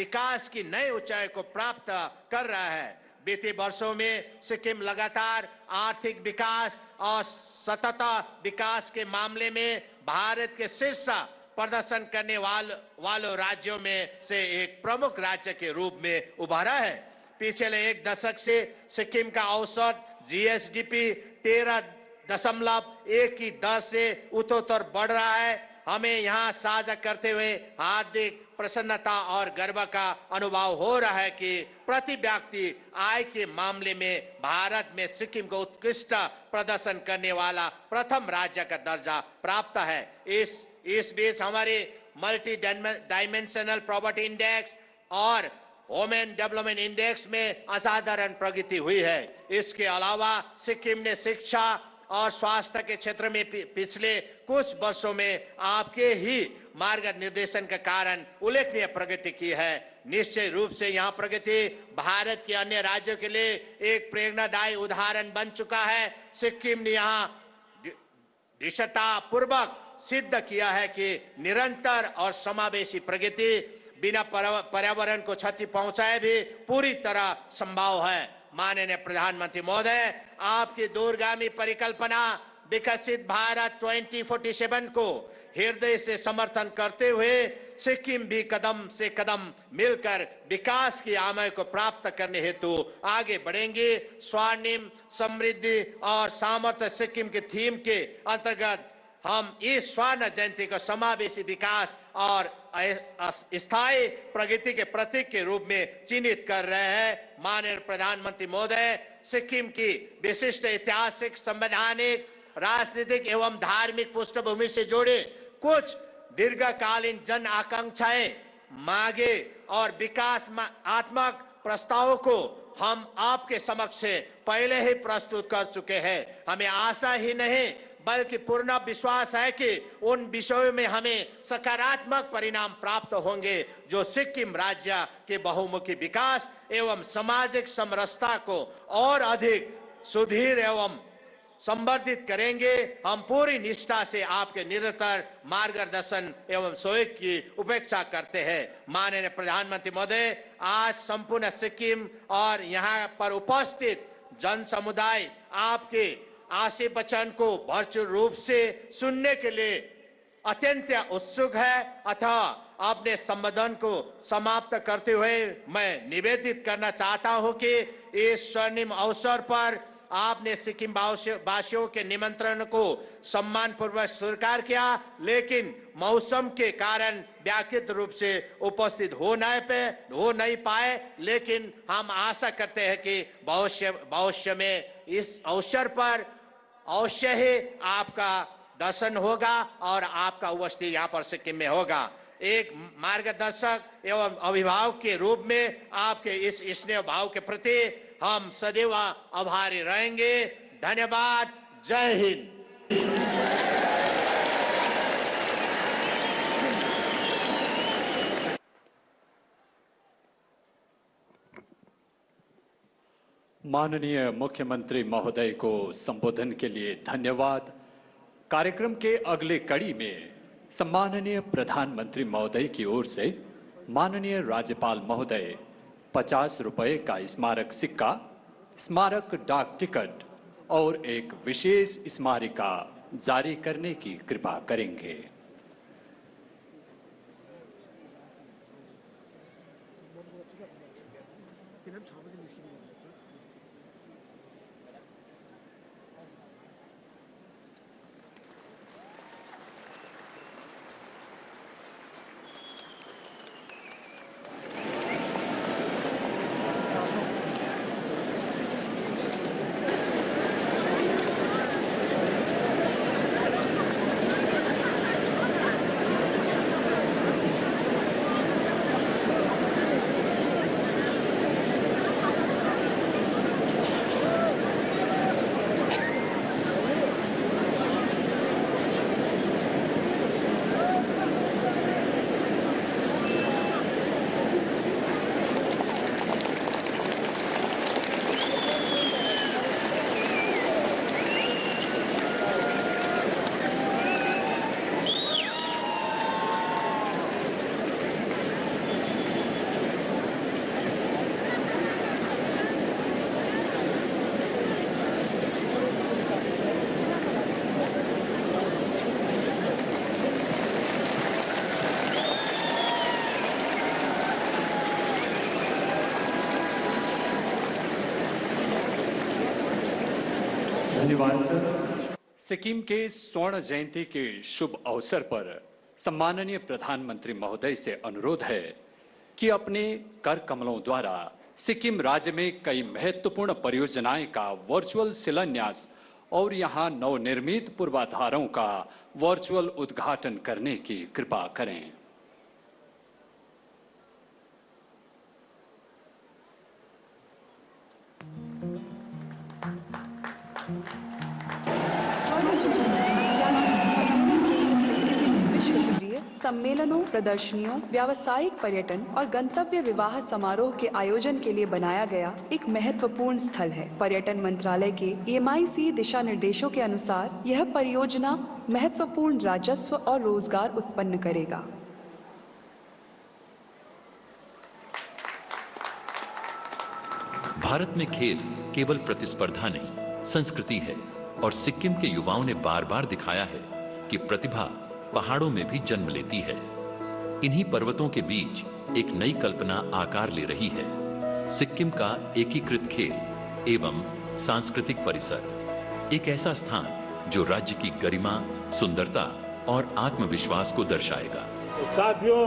विकास की नई ऊंचाई को प्राप्त कर रहा है। बीते वर्षों में सिक्किम लगातार आर्थिक विकास और सतत विकास के मामले में भारत के शीर्ष प्रदर्शन करने वालों राज्यों में से एक प्रमुख राज्य के रूप में उभरा है। पिछले एक दशक से सिक्किम का औसत जीएसडीपी 13.1 की दर से उत्तरोत्तर बढ़ रहा है। हमें यहाँ साझा करते हुए हार्दिक प्रसन्नता और गर्व का अनुभव हो रहा है कि प्रति व्यक्ति आय के मामले में भारत में सिक्किम को उत्कृष्ट प्रदर्शन करने वाला प्रथम राज्य का दर्जा प्राप्त है। इस बीच हमारे मल्टी डायमेंशनल प्रॉपर्टी इंडेक्स और वुमेन डेवलपमेंट इंडेक्स में असाधारण प्रगति हुई है। इसके अलावा सिक्किम ने शिक्षा और स्वास्थ्य के क्षेत्र में पिछले कुछ वर्षों में आपके ही मार्गनिर्देशन के कारण उल्लेखनीय प्रगति की है। निश्चय रूप से यहां प्रगति भारत के अन्य राज्यों के लिए एक प्रेरणादायी उदाहरण बन चुका है। सिक्किम ने यहां दृढ़तापूर्वक सिद्ध किया है कि निरंतर और समावेशी प्रगति बिना पर्यावरण को क्षति पहुंचाए भी पूरी तरह संभव है। माननीय प्रधानमंत्री महोदय, आपकी दूरगामी परिकल्पना विकसित भारत 2047 को हृदय से समर्थन करते हुए सिक्किम भी कदम से कदम मिलकर विकास की आमय को प्राप्त करने हेतु आगे बढ़ेंगे। स्वर्णिम समृद्धि और सामर्थ्य सिक्किम के थीम के अंतर्गत हम इस स्वर्ण जयंती को समावेशी विकास और स्थायी प्रगति के प्रतीक के रूप में चिन्हित कर रहे हैं। माननीय प्रधानमंत्री महोदय, सिक्किम की विशिष्ट ऐतिहासिक, संवैधानिक, राजनीतिक एवं धार्मिक पृष्ठभूमि से जुड़े कुछ दीर्घकालीन जन आकांक्षाएं, मांगे और विकासात्मक प्रस्तावों को हम आपके समक्ष पहले ही प्रस्तुत कर चुके हैं। हमें आशा ही नहीं बल्कि पूर्ण विश्वास है कि उन विषयों में हमें सकारात्मक परिणाम प्राप्त होंगे जो सिक्किम राज्य के बहुमुखी विकास एवं सामाजिक समरसता को और अधिक सुदृढ़ एवं संवर्धित करेंगे। हम पूरी निष्ठा से आपके निरंतर मार्गदर्शन एवं सहयोग की उपेक्षा करते हैं। माननीय प्रधानमंत्री महोदय, आज संपूर्ण सिक्किम और यहाँ पर उपस्थित जन समुदाय आपके आशय वचन को भरपूर रूप से सुनने के लिए अत्यंत उत्सुक है। अतः अपने संबोधन को समाप्त करते हुए मैं निवेदित करना चाहता हूं कि इस स्वर्णिम अवसर पर आपने सिक्किम वासियों के निमंत्रण को सम्मान पूर्वक स्वीकार किया, लेकिन मौसम के कारण व्याकृत रूप से उपस्थित हो नहीं पाए। लेकिन हम आशा करते हैं कि भविष्य में इस अवसर पर अवश्य ही आपका दर्शन होगा और आपका उपस्थिति यहाँ पर सिक्किम में होगा। एक मार्गदर्शक एवं अभिभावक के रूप में आपके इस स्नेह भाव के प्रति हम सदैव आभारी रहेंगे। धन्यवाद। जय हिंद। माननीय मुख्यमंत्री महोदय को संबोधन के लिए धन्यवाद। कार्यक्रम के अगले कड़ी में सम्माननीय प्रधानमंत्री महोदय की ओर से माननीय राज्यपाल महोदय 50 रुपए का स्मारक सिक्का, स्मारक डाक टिकट और एक विशेष स्मारिका जारी करने की कृपा करेंगे। धन्यवाद सर। सिक्किम के स्वर्ण जयंती के शुभ अवसर पर सम्माननीय प्रधानमंत्री महोदय से अनुरोध है कि अपने कर कमलों द्वारा सिक्किम राज्य में कई महत्वपूर्ण परियोजनाएं का वर्चुअल शिलान्यास और यहां नवनिर्मित पूर्वाधारों का वर्चुअल उद्घाटन करने की कृपा करें। सम्मेलनों, प्रदर्शनियों, व्यावसायिक पर्यटन और गंतव्य विवाह समारोह के आयोजन के लिए बनाया गया एक महत्वपूर्ण स्थल है। पर्यटन मंत्रालय के EMIC दिशा निर्देशों के अनुसार यह परियोजना महत्वपूर्ण राजस्व और रोजगार उत्पन्न करेगा। भारत में खेल केवल प्रतिस्पर्धा नहीं, संस्कृति है और सिक्किम के युवाओं ने बार बार दिखाया है कि प्रतिभा पहाड़ों में भी जन्म लेती है। इन्हीं पर्वतों के बीच एक नई कल्पना आकार ले रही है, सिक्किम का एकीकृत खेल एवं सांस्कृतिक परिसर, एक ऐसा स्थान जो राज्य की गरिमा, सुंदरता और आत्मविश्वास को दर्शाएगा। तो साथियों,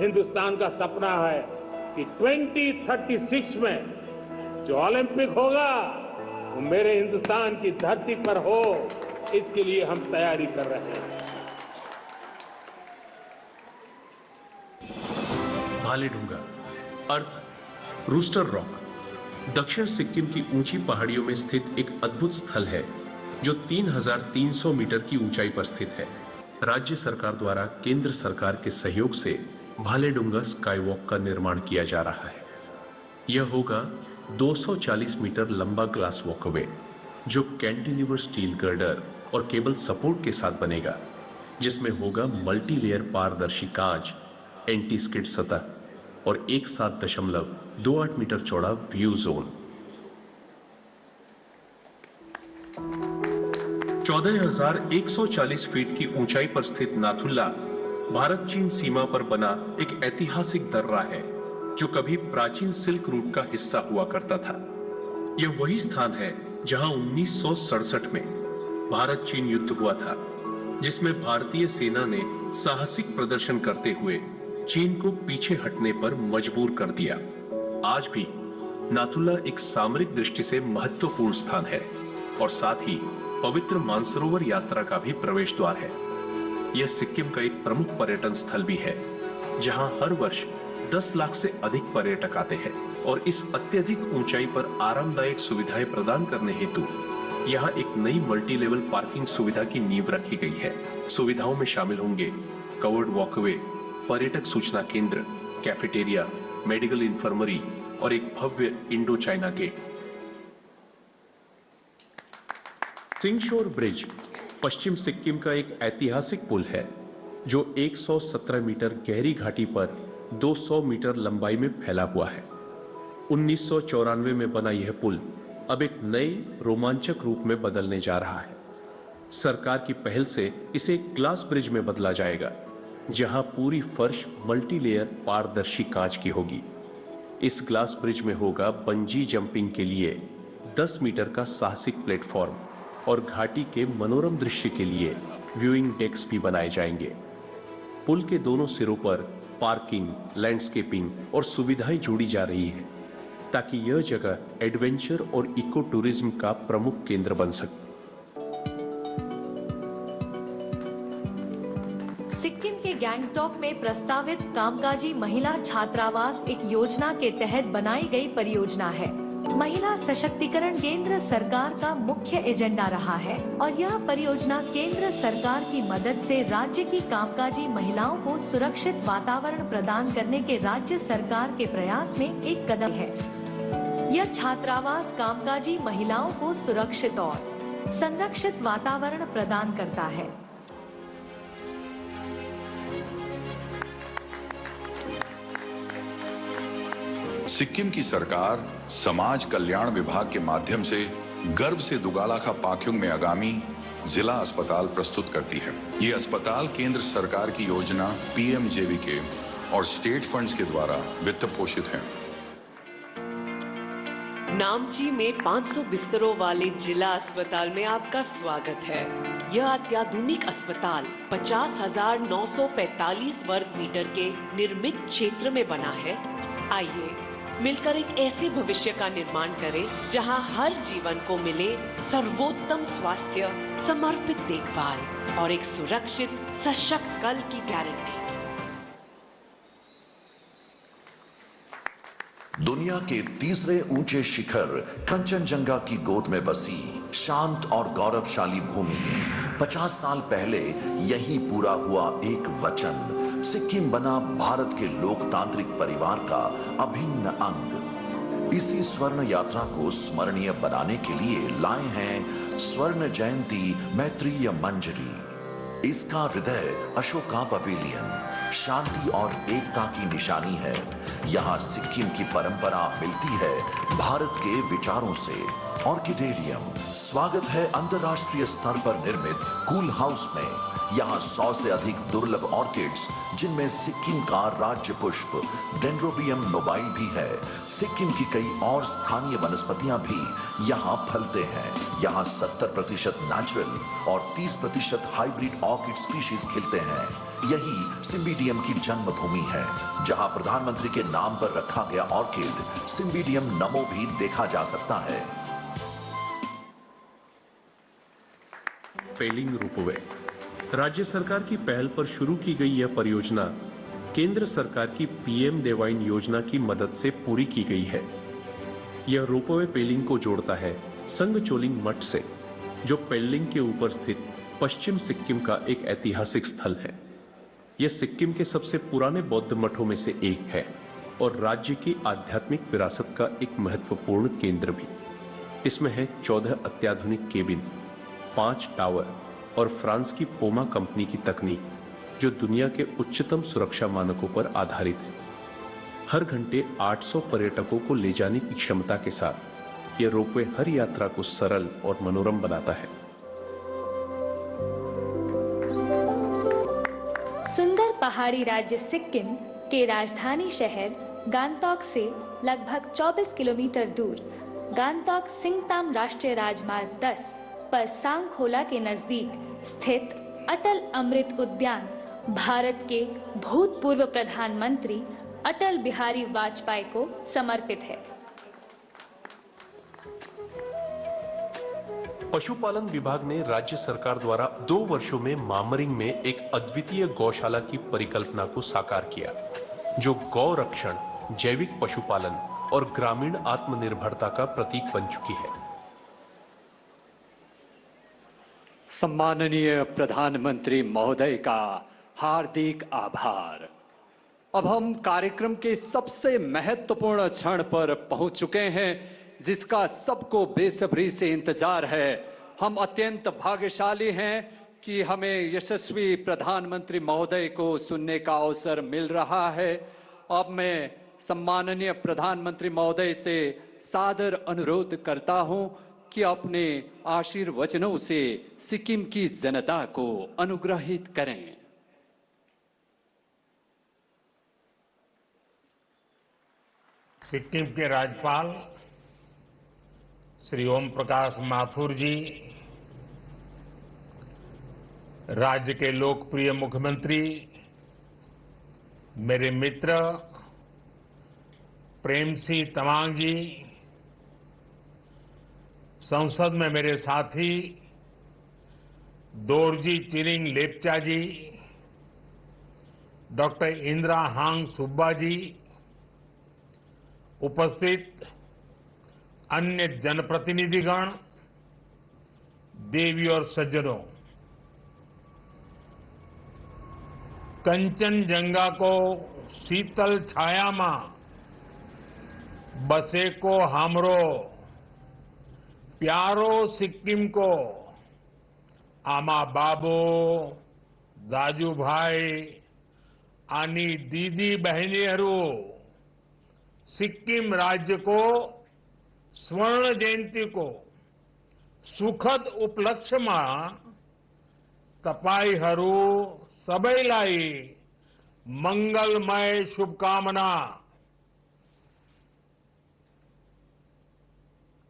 हिंदुस्तान का सपना है कि 2036 में जो ओलंपिक होगा वो मेरे हिंदुस्तान की धरती पर हो, इसके लिए हम तैयारी कर रहे हैं। भालेडुंगा अर्थ रूस्टर रॉक दक्षिण सिक्किम की ऊंची पहाड़ियों में स्थित एक अद्भुत स्थल है जो 3300 मीटर की ऊंचाई पर स्थित है। राज्य सरकार द्वारा केंद्र सरकार के सहयोग से भालेडुंगा स्काईवॉक का निर्माण किया जा रहा है। यह होगा 240 मीटर लंबा ग्लास वॉकवे जो कैंटिलीवर स्टील गर्डर और केबल सपोर्ट के साथ बनेगा, जिसमें होगा मल्टी लेयर पारदर्शी कांच, एंटी स्किड सतह और 17.28 मीटर चौड़ा व्यू जोन। 14,140 फीट की ऊंचाई पर स्थित नाथुला भारत चीन सीमा पर बना एक ऐतिहासिक दर्रा है जो कभी प्राचीन सिल्क रूट का हिस्सा हुआ करता था। यह वही स्थान है जहां 1967 में भारत चीन युद्ध हुआ था, जिसमें भारतीय सेना ने साहसिक प्रदर्शन करते हुए चीन को पीछे हटने पर मजबूर कर दिया। आज भी नाथुला एक सामरिक दृष्टि से महत्वपूर्ण स्थान है और साथ ही पवित्र मानसरोवर यात्रा का भी प्रवेश द्वार है। यह सिक्किम का एक प्रमुख पर्यटन स्थल भी है, जहां हर वर्ष 10 लाख से अधिक पर्यटक आते हैं और इस अत्यधिक ऊंचाई पर आरामदायक सुविधाएं प्रदान करने हेतु यहाँ एक नई मल्टी लेवल पार्किंग सुविधा की नींव रखी गई है। सुविधाओं में शामिल होंगे कवर्ड वॉकवे, पर्यटक सूचना केंद्र, कैफेटेरिया, मेडिकल इंफर्मरी और एक भव्य इंडो चाइना गेट। सिंगशोर ब्रिज पश्चिम सिक्किम का एक ऐतिहासिक पुल है जो 117 मीटर गहरी घाटी पर 200 मीटर लंबाई में फैला हुआ है। 1994 में बना यह पुल अब एक नए रोमांचक रूप में बदलने जा रहा है। सरकार की पहल से इसे एक ग्लास ब्रिज में बदला जाएगा, जहां पूरी फर्श मल्टी लेयर पारदर्शी कांच की होगी। इस ग्लास ब्रिज में होगा बंजी जंपिंग के लिए 10 मीटर का साहसिक प्लेटफॉर्म और घाटी के मनोरम दृश्य के लिए व्यूइंग डेक्स भी बनाए जाएंगे। पुल के दोनों सिरों पर पार्किंग, लैंडस्केपिंग और सुविधाएं जोड़ी जा रही हैं, ताकि यह जगह एडवेंचर और इको टूरिज्म का प्रमुख केंद्र बन सके। सिक्किम के गैंगटॉक में प्रस्तावित कामकाजी महिला छात्रावास एक योजना के तहत बनाई गई परियोजना है। महिला सशक्तिकरण केंद्र सरकार का मुख्य एजेंडा रहा है और यह परियोजना केंद्र सरकार की मदद से राज्य की कामकाजी महिलाओं को सुरक्षित वातावरण प्रदान करने के राज्य सरकार के प्रयास में एक कदम है। यह छात्रावास कामकाजी महिलाओं को सुरक्षित और संरक्षित वातावरण प्रदान करता है। सिक्किम की सरकार समाज कल्याण विभाग के माध्यम से गर्व से दुगालाखा पाक्योंग में आगामी जिला अस्पताल प्रस्तुत करती है। ये अस्पताल केंद्र सरकार की योजना नामची में 500 बिस्तरों वाले जिला अस्पताल में आपका स्वागत है। यह अत्याधुनिक अस्पताल 50,945 वर्ग मीटर के निर्मित क्षेत्र में बना है। आइए मिलकर एक ऐसे भविष्य का निर्माण करें जहां हर जीवन को मिले सर्वोत्तम स्वास्थ्य, समर्पित देखभाल और एक सुरक्षित सशक्त कल की गारंटी। दुनिया के तीसरे ऊंचे शिखर कंचनजंगा की गोद में बसी शांत और गौरवशाली भूमि। 50 साल पहले यही पूरा हुआ एक वचन। सिक्किम बना भारत के लोकतांत्रिक परिवार का अभिन्न अंग। इसी स्वर्ण यात्रा को स्मरणीय बनाने के लिए लाए हैं स्वर्ण जयंती मैत्रीय मंजरी। इसका हृदय अशोका पवेलियन शांति और एकता की निशानी है। यहाँ सिक्किम की परंपरा मिलती है भारत के विचारों से। ऑर्किडेरियम स्वागत है अंतर्राष्ट्रीय स्तर पर निर्मित कूल हाउस में। यहाँ 100 से अधिक दुर्लभ ऑर्किड्स, जिनमें सिक्किम का राज्य पुष्प डेंड्रोबियम नोबाइल भी है। सिक्किम की कई और स्थानीय वनस्पतियां भी यहाँ फलते हैं। यहाँ 70% नेचुरल और 30% हाइब्रिड ऑर्किड स्पीशीज खिलते हैं। यही सिम्बीडियम की जन्मभूमि है, जहाँ प्रधानमंत्री के नाम पर रखा गया ऑर्किड सिम्बीडियम नमो भी देखा जा सकता है। पेलिंग रोपवे राज्य सरकार की पहल पर शुरू की गई यह परियोजना केंद्र सरकार की पीएम देवाइन योजना की मदद से पूरी की गई है। यह रोपवे पेलिंग को जोड़ता है संगचोलिंग मठ से, जो पेलिंग के ऊपर स्थित पश्चिम सिक्किम का एक ऐतिहासिक स्थल है। यह सिक्किम के सबसे पुराने बौद्ध मठों में से एक है और राज्य की आध्यात्मिक विरासत का एक महत्वपूर्ण केंद्र भी। इसमें है 14 अत्याधुनिक केबिन, 5 टावर और फ्रांस की पोमा कंपनी की तकनीक, जो दुनिया के उच्चतम सुरक्षा मानकों पर आधारित है। हर घंटे 800 पर्यटकों को ले जाने की क्षमता के साथ यह रोपवे हर यात्रा को सरल और मनोरम बनाता है। सुंदर पहाड़ी राज्य सिक्किम के राजधानी शहर गांगटॉक से लगभग 24 किलोमीटर दूर गांगटॉक सिंगताम राष्ट्रीय राजमार्ग 10 पर सांगखोला के नजदीक स्थित अटल अमृत उद्यान भारत के भूतपूर्व प्रधानमंत्री अटल बिहारी वाजपेयी को समर्पित है। पशुपालन विभाग ने राज्य सरकार द्वारा 2 वर्षों में मामरिंग में एक अद्वितीय गौशाला की परिकल्पना को साकार किया, जो गौ रक्षण, जैविक पशुपालन और ग्रामीण आत्मनिर्भरता का प्रतीक बन चुकी है। सम्माननीय प्रधानमंत्री महोदय का हार्दिक आभार। अब हम कार्यक्रम के सबसे महत्वपूर्ण क्षण पर पहुंच चुके हैं, जिसका सबको बेसब्री से इंतजार है। हम अत्यंत भाग्यशाली हैं कि हमें यशस्वी प्रधानमंत्री महोदय को सुनने का अवसर मिल रहा है। अब मैं सम्माननीय प्रधानमंत्री महोदय से सादर अनुरोध करता हूं कि अपने आशीर्वचनों से सिक्किम की जनता को अनुग्रहित करें। सिक्किम के राज्यपाल श्री ओम प्रकाश माथुर जी, राज्य के लोकप्रिय मुख्यमंत्री, मेरे मित्र प्रेम सिंह तमांग जी, संसद में मेरे साथी दोरजी चिरिंग लेप्चा जी, डॉक्टर इंदिरा हांग सुब्बा जी, उपस्थित अन्य जनप्रतिनिधिगण, देवी और सज्जनों, कंचनजंगा को शीतल छाया में बसे को हमरो प्यारो सिक्किम को आमा बाबो, दाजू भाई, आनी दीदी बहनीहरू, सिक्किम राज्य को स्वर्ण जयंती को सुखद उपलक्ष्य में तपाईहरू सबैलाई मंगलमय शुभकामना।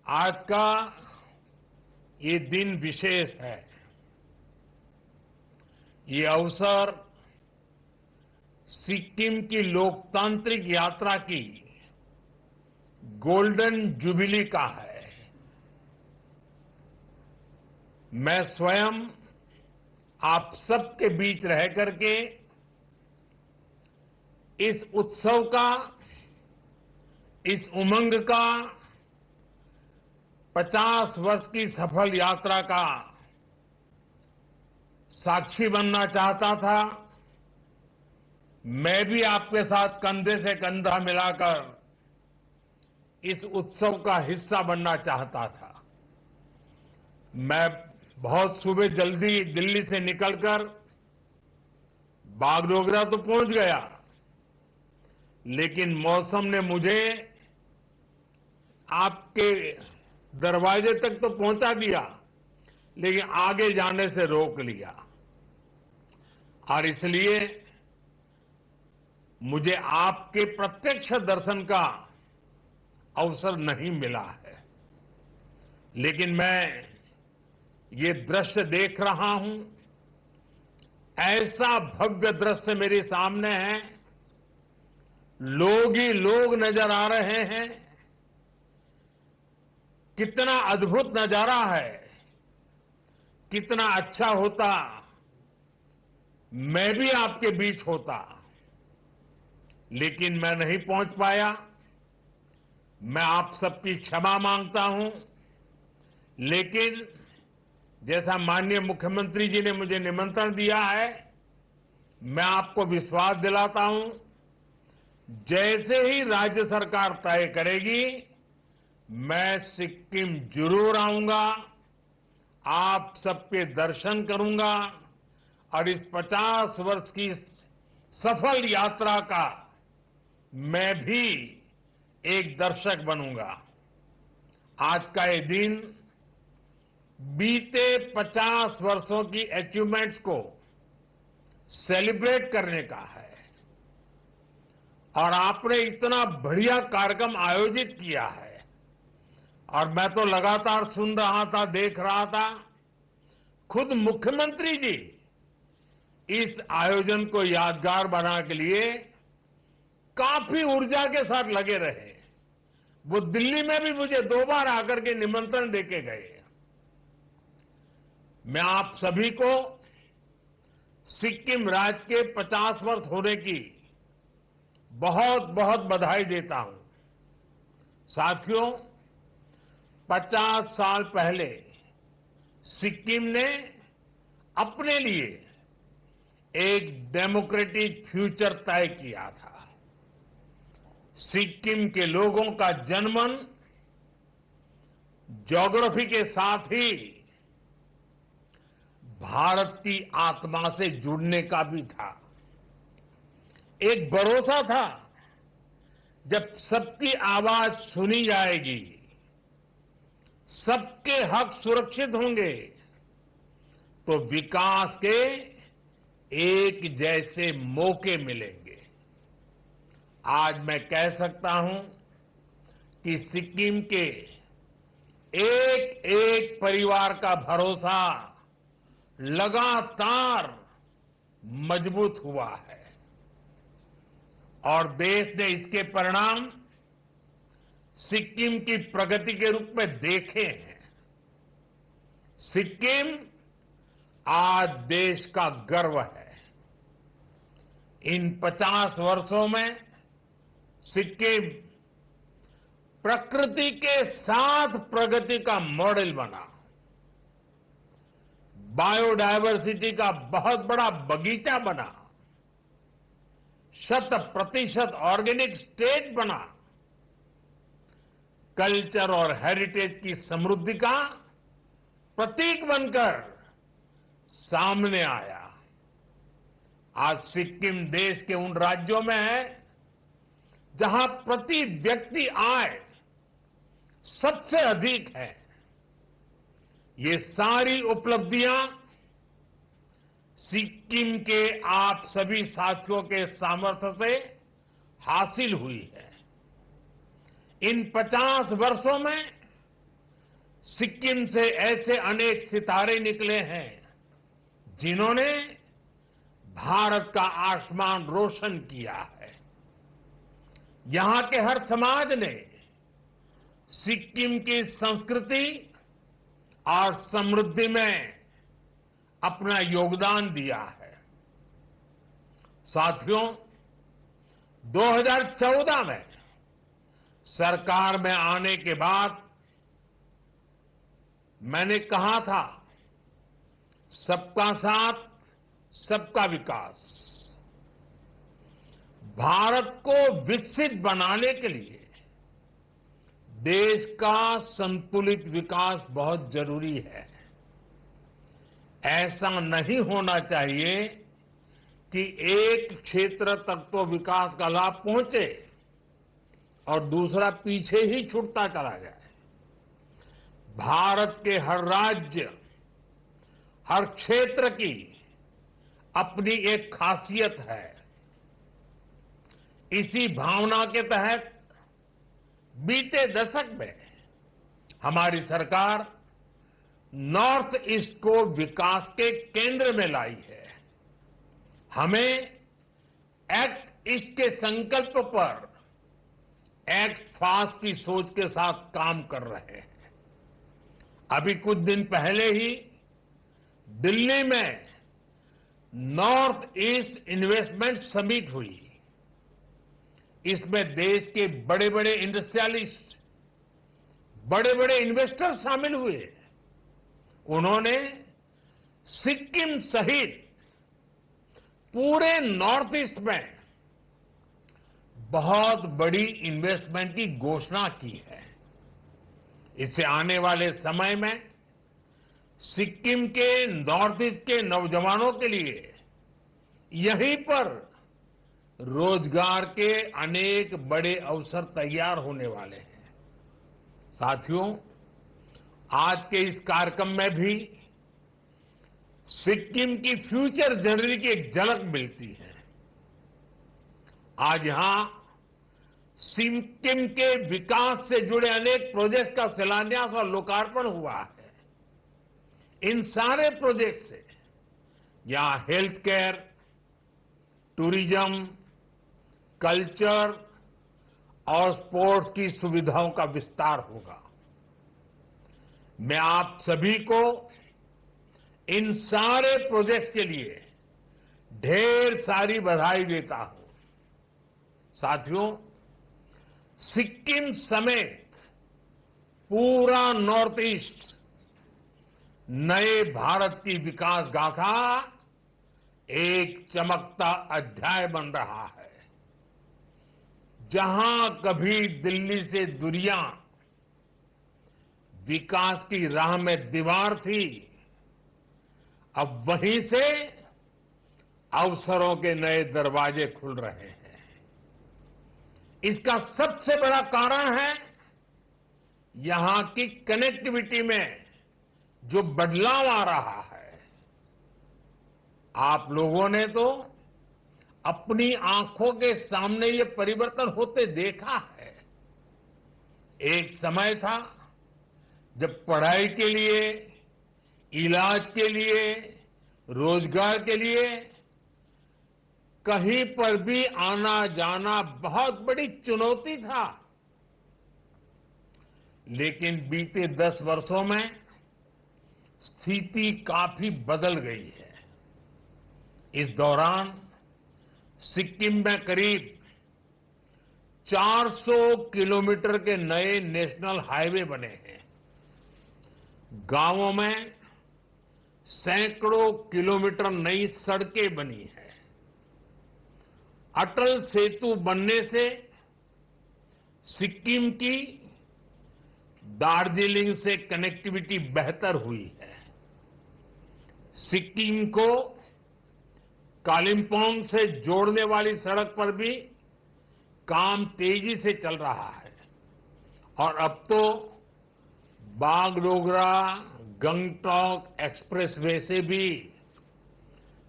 आज का ये दिन विशेष है। ये अवसर सिक्किम की लोकतांत्रिक यात्रा की गोल्डन जुबिली का है। मैं स्वयं आप सबके बीच रह करके इस उत्सव का, इस उमंग का, 50 वर्ष की सफल यात्रा का साक्षी बनना चाहता था। मैं भी आपके साथ कंधे से कंधा मिलाकर इस उत्सव का हिस्सा बनना चाहता था। मैं बहुत सुबह जल्दी दिल्ली से निकलकर बागडोगरा तो पहुंच गया, लेकिन मौसम ने मुझे आपके दरवाजे तक तो पहुंचा दिया, लेकिन आगे जाने से रोक लिया। और इसलिए मुझे आपके प्रत्यक्ष दर्शन का अवसर नहीं मिला है। लेकिन मैं ये दृश्य देख रहा हूं, ऐसा भव्य दृश्य मेरे सामने है, लोग ही लोग नजर आ रहे हैं। कितना अद्भुत नजारा है। कितना अच्छा होता मैं भी आपके बीच होता, लेकिन मैं नहीं पहुंच पाया। मैं आप सबकी क्षमा मांगता हूं, लेकिन जैसा माननीय मुख्यमंत्री जी ने मुझे निमंत्रण दिया है, मैं आपको विश्वास दिलाता हूं, जैसे ही राज्य सरकार तय करेगी, मैं सिक्किम जरूर आऊंगा, आप सबके दर्शन करूंगा और इस 50 वर्ष की सफल यात्रा का मैं भी एक दर्शक बनूंगा। आज का ये दिन बीते 50 वर्षों की अचीवमेंट्स को सेलिब्रेट करने का है। और आपने इतना बढ़िया कार्यक्रम आयोजित किया है, और मैं तो लगातार सुन रहा था, देख रहा था। खुद मुख्यमंत्री जी इस आयोजन को यादगार बनाने के लिए काफी ऊर्जा के साथ लगे रहे। वो दिल्ली में भी मुझे 2 बार आकर के निमंत्रण देके गए। मैं आप सभी को सिक्किम राज्य के 50 वर्ष होने की बहुत बहुत बधाई देता हूं। साथियों, 50 साल पहले सिक्किम ने अपने लिए एक डेमोक्रेटिक फ्यूचर तय किया था। सिक्किम के लोगों का जनमन ज्योग्राफी के साथ ही भारत की आत्मा से जुड़ने का भी था। एक भरोसा था, जब सबकी आवाज सुनी जाएगी, सबके हक सुरक्षित होंगे, तो विकास के एक जैसे मौके मिलेंगे। आज मैं कह सकता हूं कि सिक्किम के एक एक परिवार का भरोसा लगातार मजबूत हुआ है, और देश ने इसके परिणाम सिक्किम की प्रगति के रूप में देखे हैं। सिक्किम आज देश का गर्व है। इन 50 वर्षों में सिक्किम प्रकृति के साथ प्रगति का मॉडल बना। बायोडायवर्सिटी का बहुत बड़ा बगीचा बना। 100% ऑर्गेनिक स्टेट बना। कल्चर और हेरिटेज की समृद्धि का प्रतीक बनकर सामने आया। आज सिक्किम देश के उन राज्यों में है जहां प्रति व्यक्ति आय सबसे अधिक है। ये सारी उपलब्धियां सिक्किम के आप सभी साथियों के सामर्थ्य से हासिल हुई है। इन 50 वर्षों में सिक्किम से ऐसे अनेक सितारे निकले हैं जिन्होंने भारत का आसमान रोशन किया है। यहां के हर समाज ने सिक्किम की संस्कृति और समृद्धि में अपना योगदान दिया है। साथियों, 2014 में सरकार में आने के बाद मैंने कहा था, सबका साथ सबका विकास। भारत को विकसित बनाने के लिए देश का संतुलित विकास बहुत जरूरी है। ऐसा नहीं होना चाहिए कि एक क्षेत्र तक तो विकास का लाभ पहुंचे और दूसरा पीछे ही छूटता चला जाए। भारत के हर राज्य, हर क्षेत्र की अपनी एक खासियत है। इसी भावना के तहत बीते दशक में हमारी सरकार नॉर्थ ईस्ट को विकास के केंद्र में लाई है। हमें एक्ट ईस्ट के संकल्प पर एक्ट फास्ट की सोच के साथ काम कर रहे हैं। अभी कुछ दिन पहले ही दिल्ली में नॉर्थ ईस्ट इन्वेस्टमेंट समिट हुई। इसमें देश के बड़े बड़े इंडस्ट्रियलिस्ट, बड़े बड़े इन्वेस्टर शामिल हुए। उन्होंने सिक्किम सहित पूरे नॉर्थ ईस्ट में बहुत बड़ी इन्वेस्टमेंट की घोषणा की है। इससे आने वाले समय में सिक्किम के नॉर्थ ईस्ट के नौजवानों के लिए यहीं पर रोजगार के अनेक बड़े अवसर तैयार होने वाले हैं। साथियों, आज के इस कार्यक्रम में भी सिक्किम की फ्यूचर जर्नी की एक झलक मिलती है। आज यहां सिक्किम के विकास से जुड़े अनेक प्रोजेक्ट्स का शिलान्यास और लोकार्पण हुआ है। इन सारे प्रोजेक्ट से यहां हेल्थ केयर, टूरिज्म, कल्चर और स्पोर्ट्स की सुविधाओं का विस्तार होगा। मैं आप सभी को इन सारे प्रोजेक्ट्स के लिए ढेर सारी बधाई देता हूं। साथियों, सिक्किम समेत पूरा नॉर्थ ईस्ट नए भारत की विकास गाथा एक चमकता अध्याय बन रहा है। जहां कभी दिल्ली से दूरियां विकास की राह में दीवार थी, अब वहीं से अवसरों के नए दरवाजे खुल रहे हैं। इसका सबसे बड़ा कारण है यहां की कनेक्टिविटी में जो बदलाव आ रहा है। आप लोगों ने तो अपनी आंखों के सामने ये परिवर्तन होते देखा है। एक समय था जब पढ़ाई के लिए, इलाज के लिए, रोजगार के लिए कहीं पर भी आना जाना बहुत बड़ी चुनौती था। लेकिन बीते 10 वर्षों में स्थिति काफी बदल गई है। इस दौरान सिक्किम में करीब 400 किलोमीटर के नए नेशनल हाईवे बने हैं। गांवों में सैकड़ों किलोमीटर नई सड़कें बनी हैं। अटल सेतु बनने से सिक्किम की दार्जिलिंग से कनेक्टिविटी बेहतर हुई है। सिक्किम को कालिम्पोंग से जोड़ने वाली सड़क पर भी काम तेजी से चल रहा है और अब तो बागडोगरा गंगटोक एक्सप्रेसवे से भी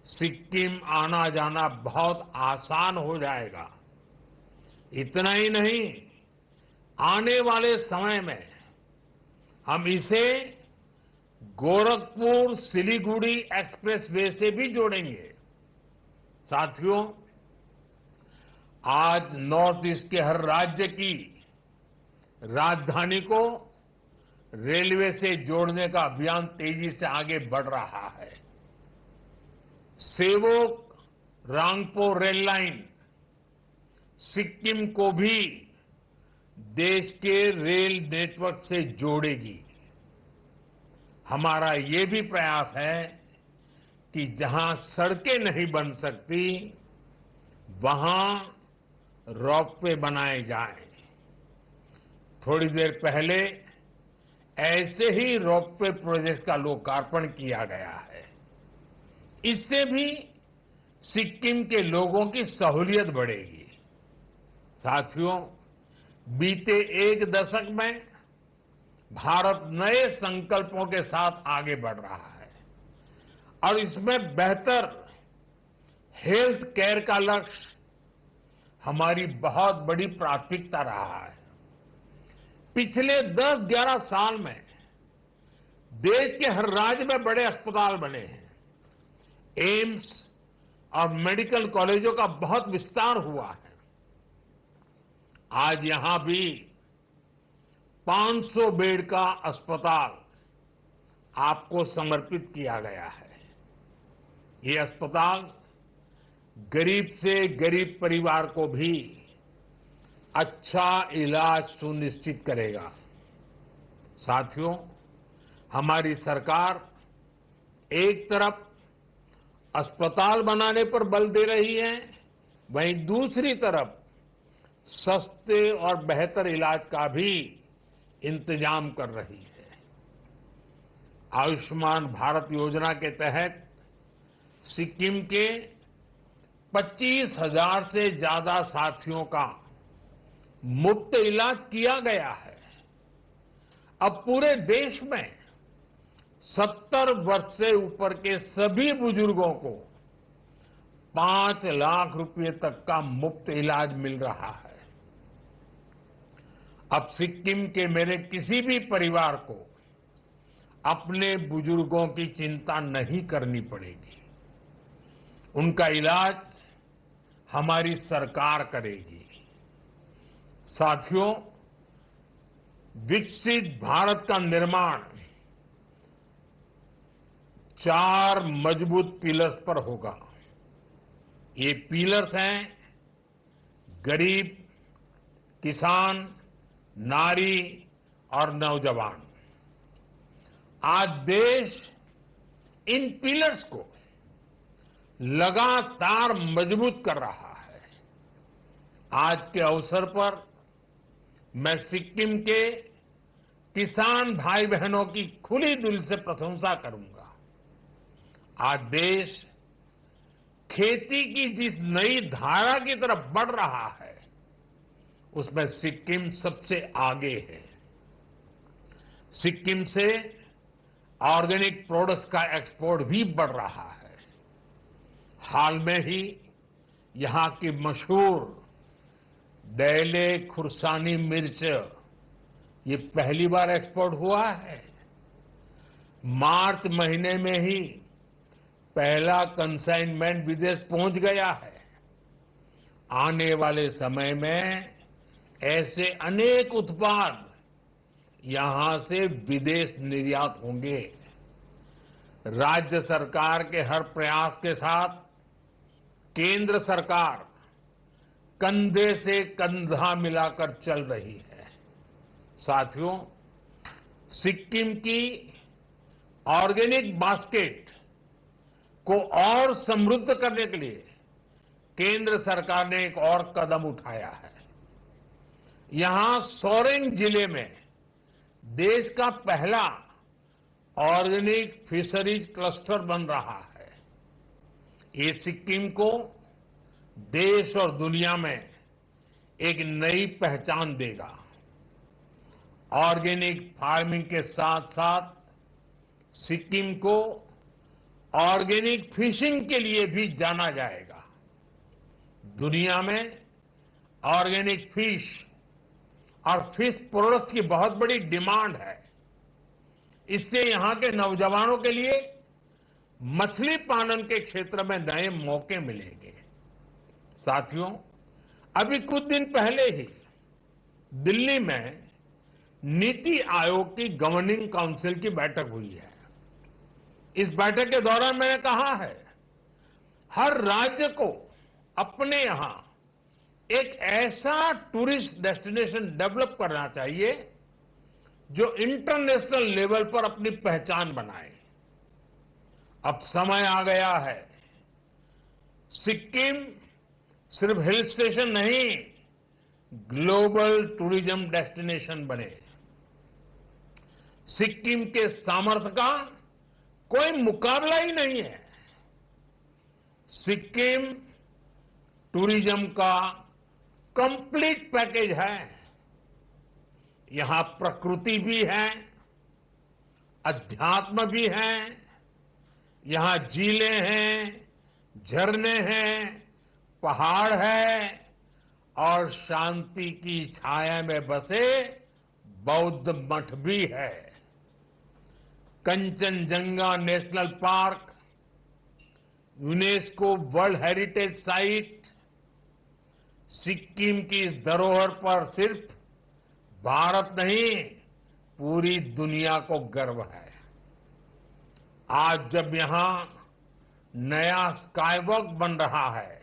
सिक्किम आना जाना बहुत आसान हो जाएगा। इतना ही नहीं, आने वाले समय में हम इसे गोरखपुर सिलीगुड़ी एक्सप्रेसवे से भी जोड़ेंगे। साथियों, आज नॉर्थ ईस्ट के हर राज्य की राजधानी को रेलवे से जोड़ने का अभियान तेजी से आगे बढ़ रहा है। सेवोक रांगपो रेल लाइन सिक्किम को भी देश के रेल नेटवर्क से जोड़ेगी। हमारा ये भी प्रयास है कि जहां सड़कें नहीं बन सकती वहां रोपवे बनाए जाएं। थोड़ी देर पहले ऐसे ही रोपवे प्रोजेक्ट का लोकार्पण किया गया है। इससे भी सिक्किम के लोगों की सहूलियत बढ़ेगी। साथियों, बीते एक दशक में भारत नए संकल्पों के साथ आगे बढ़ रहा है और इसमें बेहतर हेल्थ केयर का लक्ष्य हमारी बहुत बड़ी प्राथमिकता रहा है। पिछले 10-11 साल में देश के हर राज्य में बड़े अस्पताल बने हैं। एम्स और मेडिकल कॉलेजों का बहुत विस्तार हुआ है। आज यहां भी 500 बेड का अस्पताल आपको समर्पित किया गया है। ये अस्पताल गरीब से गरीब परिवार को भी अच्छा इलाज सुनिश्चित करेगा। साथियों, हमारी सरकार एक तरफ अस्पताल बनाने पर बल दे रही है, वहीं दूसरी तरफ सस्ते और बेहतर इलाज का भी इंतजाम कर रही है। आयुष्मान भारत योजना के तहत सिक्किम के 25,000 से ज्यादा साथियों का मुफ्त इलाज किया गया है। अब पूरे देश में 70 वर्ष से ऊपर के सभी बुजुर्गों को 5 लाख रुपए तक का मुफ्त इलाज मिल रहा है। अब सिक्किम के मेरे किसी भी परिवार को अपने बुजुर्गों की चिंता नहीं करनी पड़ेगी। उनका इलाज हमारी सरकार करेगी। साथियों, विकसित भारत का निर्माण 4 मजबूत पिलर्स पर होगा। ये पिलर्स हैं गरीब, किसान, नारी और नौजवान। आज देश इन पिलर्स को लगातार मजबूत कर रहा है। आज के अवसर पर मैं सिक्किम के किसान भाई बहनों की खुली दिल से प्रशंसा करूंगा। आज देश खेती की जिस नई धारा की तरफ बढ़ रहा है उसमें सिक्किम सबसे आगे है। सिक्किम से ऑर्गेनिक प्रोडक्ट्स का एक्सपोर्ट भी बढ़ रहा है। हाल में ही यहां की मशहूर डेले खुरसानी मिर्च ये पहली बार एक्सपोर्ट हुआ है। मार्च महीने में ही पहला कंसाइनमेंट विदेश पहुंच गया है। आने वाले समय में ऐसे अनेक उत्पाद यहां से विदेश निर्यात होंगे। राज्य सरकार के हर प्रयास के साथ केंद्र सरकार कंधे से कंधा मिलाकर चल रही है। साथियों, सिक्किम की ऑर्गेनिक बास्केट को और समृद्ध करने के लिए केंद्र सरकार ने एक और कदम उठाया है। यहां सोरेंग जिले में देश का पहला ऑर्गेनिक फिशरीज क्लस्टर बन रहा है। ये सिक्किम को देश और दुनिया में एक नई पहचान देगा। ऑर्गेनिक फार्मिंग के साथ साथ सिक्किम को ऑर्गेनिक फिशिंग के लिए भी जाना जाएगा। दुनिया में ऑर्गेनिक फिश और फिश प्रोडक्ट की बहुत बड़ी डिमांड है। इससे यहां के नौजवानों के लिए मछली पालन के क्षेत्र में नए मौके मिलेंगे। साथियों, अभी कुछ दिन पहले ही दिल्ली में नीति आयोग की गवर्निंग काउंसिल की बैठक हुई है। इस बैठक के दौरान मैंने कहा है, हर राज्य को अपने यहां एक ऐसा टूरिस्ट डेस्टिनेशन डेवलप करना चाहिए जो इंटरनेशनल लेवल पर अपनी पहचान बनाए। अब समय आ गया है, सिक्किम सिर्फ हिल स्टेशन नहीं, ग्लोबल टूरिज्म डेस्टिनेशन बने। सिक्किम के सामर्थ्य का कोई मुकाबला ही नहीं है। सिक्किम टूरिज्म का कंप्लीट पैकेज है। यहां प्रकृति भी है, अध्यात्म भी है, यहां झीलें हैं, झरने हैं, पहाड़ है और शांति की छाया में बसे बौद्ध मठ भी है। Kanchenjunga national park UNESCO world heritage site Sikkim की इस धरोहर पर सिर्फ भारत नहीं, पूरी दुनिया को गर्व है। आज जब यहां नया स्काईवॉक बन रहा है,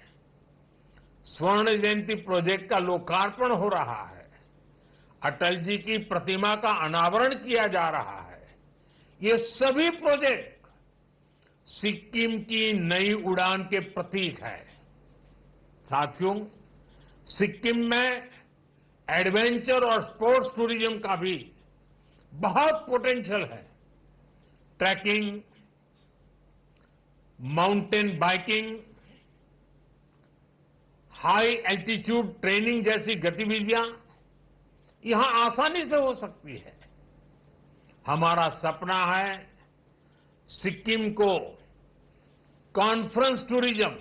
स्वर्ण जयंती प्रोजेक्ट का लोकार्पण हो रहा है, अटल जी की प्रतिमा का अनावरण किया जा रहा है, ये सभी प्रोजेक्ट सिक्किम की नई उड़ान के प्रतीक है। साथियों, सिक्किम में एडवेंचर और स्पोर्ट्स टूरिज्म का भी बहुत पोटेंशियल है। Trekking, mountain biking, high altitude training जैसी गतिविधियां यहां आसानी से हो सकती है। हमारा सपना है सिक्किम को कॉन्फ्रेंस टूरिज्म,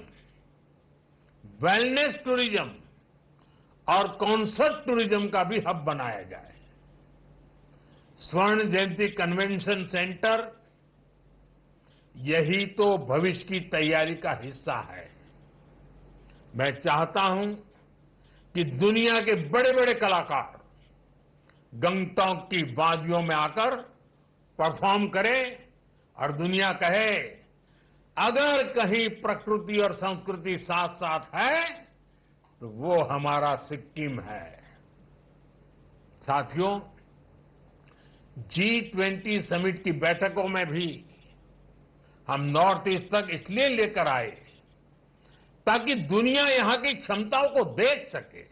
वेलनेस टूरिज्म और कॉन्सर्ट टूरिज्म का भी हब बनाया जाए। स्वर्ण जयंती कन्वेंशन सेंटर यही तो भविष्य की तैयारी का हिस्सा है। मैं चाहता हूं कि दुनिया के बड़े बड़े कलाकार गंगटोक की वादियों में आकर परफॉर्म करें और दुनिया कहे, अगर कहीं प्रकृति और संस्कृति साथ साथ है तो वो हमारा सिक्किम है। साथियों, G20 समिट की बैठकों में भी हम नॉर्थ ईस्ट तक इसलिए लेकर आए ताकि दुनिया यहां की क्षमताओं को देख सके,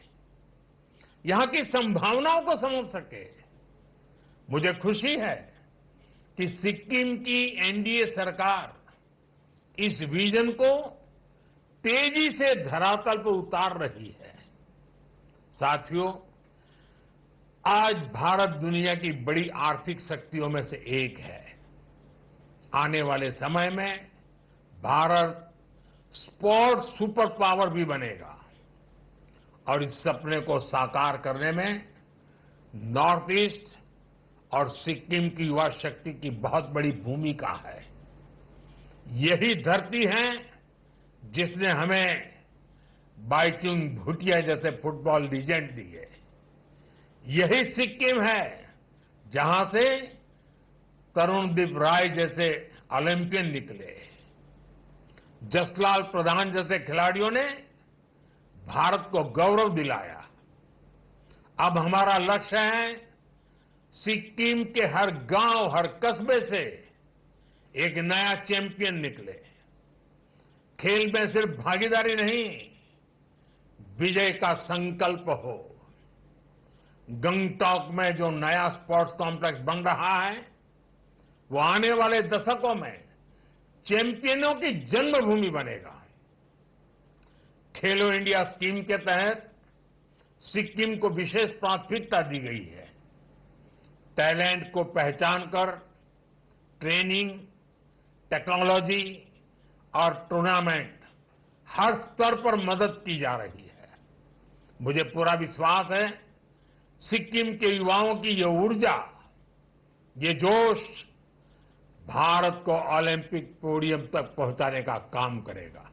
यहां की संभावनाओं को समझ सके। मुझे खुशी है कि सिक्किम की एनडीए सरकार इस विजन को तेजी से धरातल पर उतार रही है। साथियों, आज भारत दुनिया की बड़ी आर्थिक शक्तियों में से एक है। आने वाले समय में भारत स्पोर्ट्स सुपर पावर भी बनेगा और इस सपने को साकार करने में नॉर्थ ईस्ट और सिक्किम की युवा शक्ति की बहुत बड़ी भूमिका है। यही धरती है जिसने हमें बाइचुंग भूटिया जैसे फुटबॉल लीजेंड दिए। यही सिक्किम है जहां से तरुणदीप राय जैसे ओलंपियन निकले। जसलाल प्रधान जैसे खिलाड़ियों ने भारत को गौरव दिलाया। अब हमारा लक्ष्य है सिक्किम के हर गांव, हर कस्बे से एक नया चैंपियन निकले। खेल में सिर्फ भागीदारी नहीं, विजय का संकल्प हो। गंगटोक में जो नया स्पोर्ट्स कॉम्प्लेक्स बन रहा है वो आने वाले दशकों में चैंपियनों की जन्मभूमि बनेगा। खेलो इंडिया स्कीम के तहत सिक्किम को विशेष प्राथमिकता दी गई है। टैलेंट को पहचान कर ट्रेनिंग, टेक्नोलॉजी और टूर्नामेंट हर स्तर पर मदद की जा रही है। मुझे पूरा विश्वास है सिक्किम के युवाओं की ये ऊर्जा, ये जोश भारत को ओलंपिक पोडियम तक पहुंचाने का काम करेगा।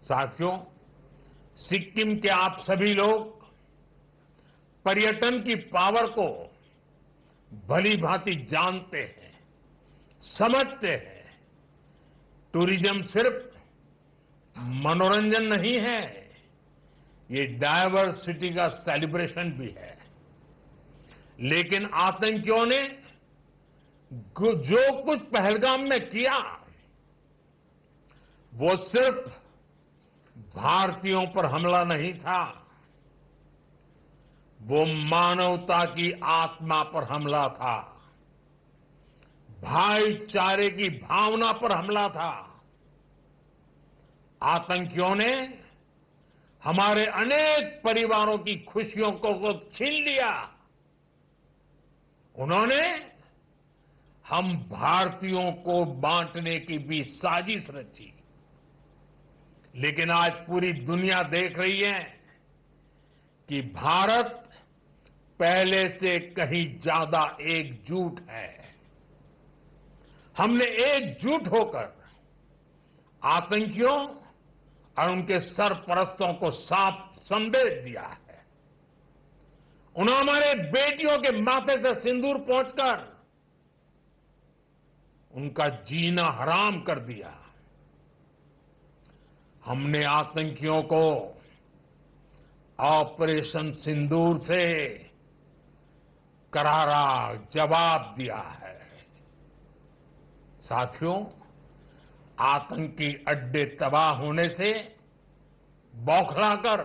साथियों, सिक्किम के आप सभी लोग पर्यटन की पावर को भली भांति जानते हैं, समझते हैं। टूरिज्म सिर्फ मनोरंजन नहीं है, ये डायवर्सिटी का सेलिब्रेशन भी है। लेकिन आतंकियों ने जो कुछ पहलगाम में किया, वो सिर्फ भारतीयों पर हमला नहीं था, वो मानवता की आत्मा पर हमला था, भाईचारे की भावना पर हमला था। आतंकियों ने हमारे अनेक परिवारों की खुशियों को छीन लिया। उन्होंने हम भारतीयों को बांटने की भी साजिश रची। लेकिन आज पूरी दुनिया देख रही है कि भारत पहले से कहीं ज्यादा एकजुट है। हमने एकजुट होकर आतंकियों और उनके सरपरस्तों को साफ संदेश दिया है। उन्होंने हमारे बेटियों के माथे से सिंदूर पोंछकर उनका जीना हराम कर दिया। हमने आतंकियों को ऑपरेशन सिंदूर से करारा जवाब दिया है। साथियों, आतंकी अड्डे तबाह होने से बौखलाकर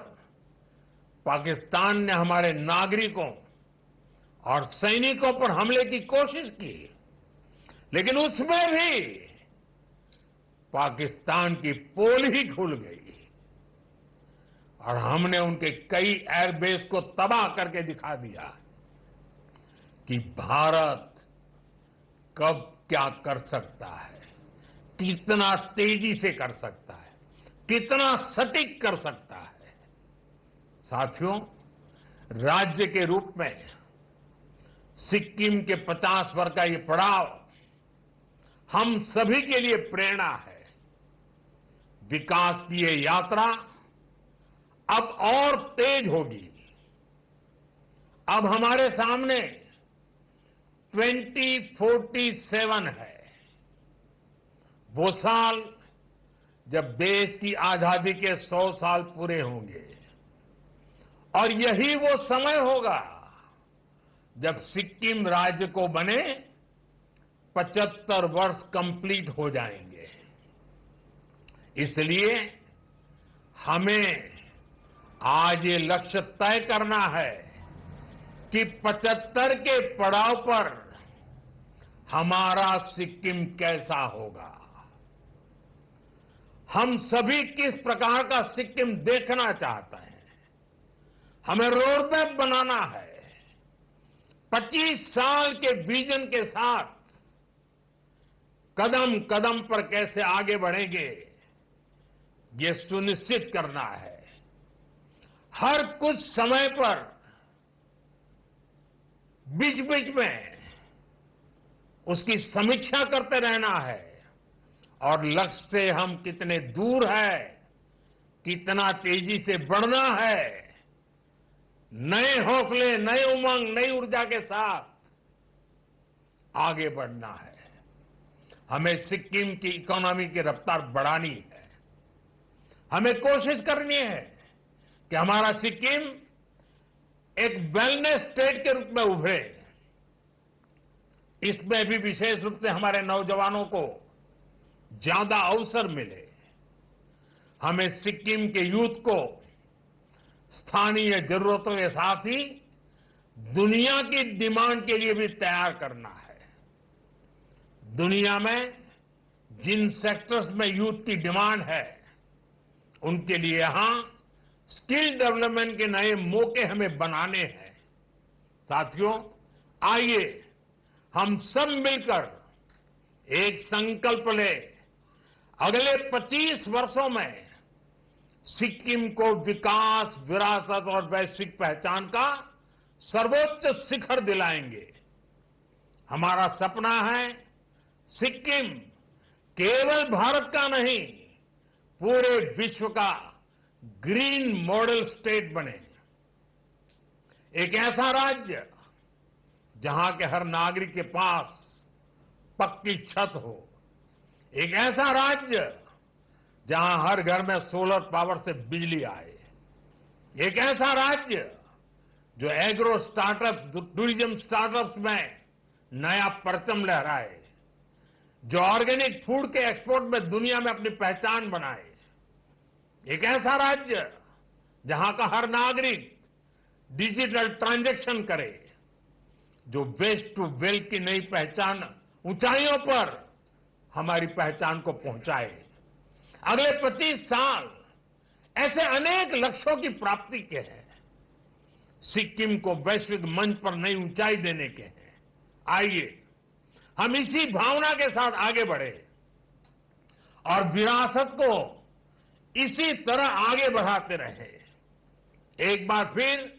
पाकिस्तान ने हमारे नागरिकों और सैनिकों पर हमले की कोशिश की, लेकिन उसमें भी पाकिस्तान की पोल ही खुल गई और हमने उनके कई एयरबेस को तबाह करके दिखा दिया कि भारत कब क्या कर सकता है, कितना तेजी से कर सकता है, कितना सटीक कर सकता है। साथियों, राज्य के रूप में सिक्किम के 50 वर्ष का ये पड़ाव हम सभी के लिए प्रेरणा है। विकास की ये यात्रा अब और तेज होगी। अब हमारे सामने 2047 है, वो साल जब देश की आजादी के 100 साल पूरे होंगे और यही वो समय होगा जब सिक्किम राज्य को बने 75 वर्ष कंप्लीट हो जाएंगे। इसलिए हमें आज ये लक्ष्य तय करना है कि 75 के पड़ाव पर हमारा सिक्किम कैसा होगा। हम सभी किस प्रकार का सिक्किम देखना चाहते हैं। हमें रोड मैप बनाना है। 25 साल के विजन के साथ कदम कदम पर कैसे आगे बढ़ेंगे, ये सुनिश्चित करना है। हर कुछ समय पर बीच बीच में उसकी समीक्षा करते रहना है और लक्ष्य से हम कितने दूर है, कितना तेजी से बढ़ना है, नए हौसले, नए उमंग, नई ऊर्जा के साथ आगे बढ़ना है। हमें सिक्किम की इकोनॉमी की रफ्तार बढ़ानी है। हमें कोशिश करनी है कि हमारा सिक्किम एक वेलनेस स्टेट के रूप में उभरे। इसमें भी विशेष रूप से हमारे नौजवानों को ज्यादा अवसर मिले। हमें सिक्किम के यूथ को स्थानीय जरूरतों के साथ ही दुनिया की डिमांड के लिए भी तैयार करना है। दुनिया में जिन सेक्टर्स में यूथ की डिमांड है, उनके लिए यहां स्किल डेवलपमेंट के नए मौके हमें बनाने हैं। साथियों, आइए हम सब मिलकर एक संकल्प लें। अगले 25 वर्षों में सिक्किम को विकास, विरासत और वैश्विक पहचान का सर्वोच्च शिखर दिलाएंगे। हमारा सपना है सिक्किम केवल भारत का नहीं, पूरे विश्व का ग्रीन मॉडल स्टेट बने। एक ऐसा राज्य जहां के हर नागरिक के पास पक्की छत हो, एक ऐसा राज्य जहां हर घर में सोलर पावर से बिजली आए, एक ऐसा राज्य जो एग्रो स्टार्टअप, टूरिज्म स्टार्टअप में नया परचम लहराए, जो ऑर्गेनिक फूड के एक्सपोर्ट में दुनिया में अपनी पहचान बनाए, एक ऐसा राज्य जहां का हर नागरिक डिजिटल ट्रांजैक्शन करे, जो वेस्ट टू वेल्थ की नई पहचान ऊंचाइयों पर हमारी पहचान को पहुंचाए। अगले 25 साल ऐसे अनेक लक्ष्यों की प्राप्ति के हैं, सिक्किम को वैश्विक मंच पर नई ऊंचाई देने के हैं। आइए हम इसी भावना के साथ आगे बढ़े और विरासत को इसी तरह आगे बढ़ाते रहे। एक बार फिर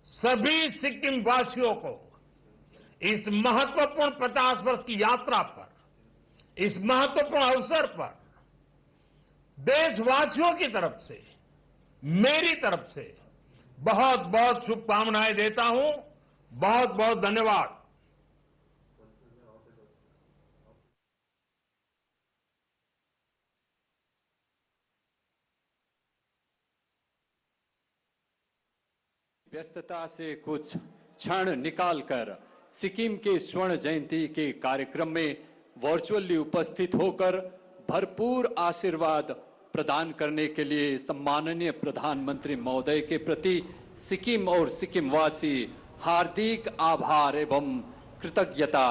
सभी सिक्किम वासियों को इस महत्वपूर्ण 50 वर्ष की यात्रा पर, इस महत्वपूर्ण अवसर पर देशवासियों की तरफ से, मेरी तरफ से बहुत बहुत शुभकामनाएं देता हूं। बहुत बहुत धन्यवाद। व्यस्तता से कुछ क्षण निकालकर सिक्किम के स्वर्ण जयंती के कार्यक्रम में वर्चुअली उपस्थित होकर भरपूर आशीर्वाद प्रदान करने के लिए सम्माननीय प्रधानमंत्री महोदय के प्रति सिक्किम और सिक्किमवासी हार्दिक आभार एवं कृतज्ञता